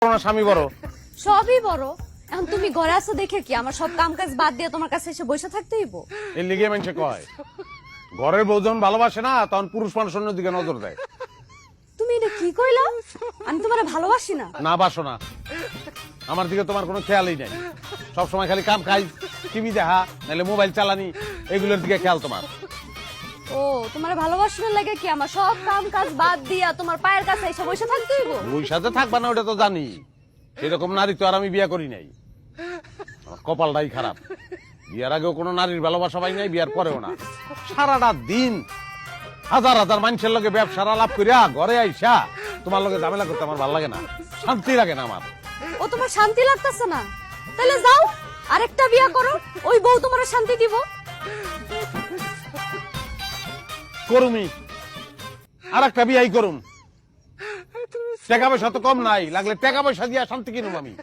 স্বামী বড়? সবই বড়। এখন তুমি ঘরে আছো দেখে কি আমার সব কাম কাজ বাদ দিয়ে তোমার কাছে এসে বসে থাকতে হইব? এর লিগে মানুষে কয় ঘরের বউ যখন ভালোবাসে না তখন পুরুষ মানুষ অন্য দিকে নজর দেয়। তুমি এটা কি কইলা? আমি তোমারে ভালোবাসি না। না বাসো না, আমার দিকে তোমার কোনো খেয়ালই নাই। সবসময় খালি কাম খাই, টিভি দেখা, নাহলে মোবাইল চালানি, এগুলোর দিকে খেয়াল তোমার। ও তোমারে ভালোবাসার লাগে কি আমার সব কাম কাজ বাদ দিয়া তোমার পায়ের কাছে এসে বসে থাকতে হইব? ওই সাথে থাকবা না ওটা তো জানি, সেরকম নারী তো আর আমি বিয়ে করি নাই। আমার কপালটাই খারাপ, বিয়ার আগেও কোনো নারীর ভালোবাসা পাই নাই, বিয়ার পরেও না। সারাটা দিন হাজার হাজার মানুষের লগে ব্যবসার আলাপ করিয়া ঘরে আইসা তোমার লগে ঝামেলা করতে আমার ভালো লাগে না, শান্তি লাগে না আমার। ও তোমার শান্তি লাগতেছে না? তাহলে যাও আরেকটা বিয়া করো, ওই বউ তোমার শান্তি দিব। করুমি, আর একটা বিয়াই করুম। টাকা পয়সা তো কম নাই, লাগলে টাকা পয়সা দিয়া শান্তি কিনুম আমি।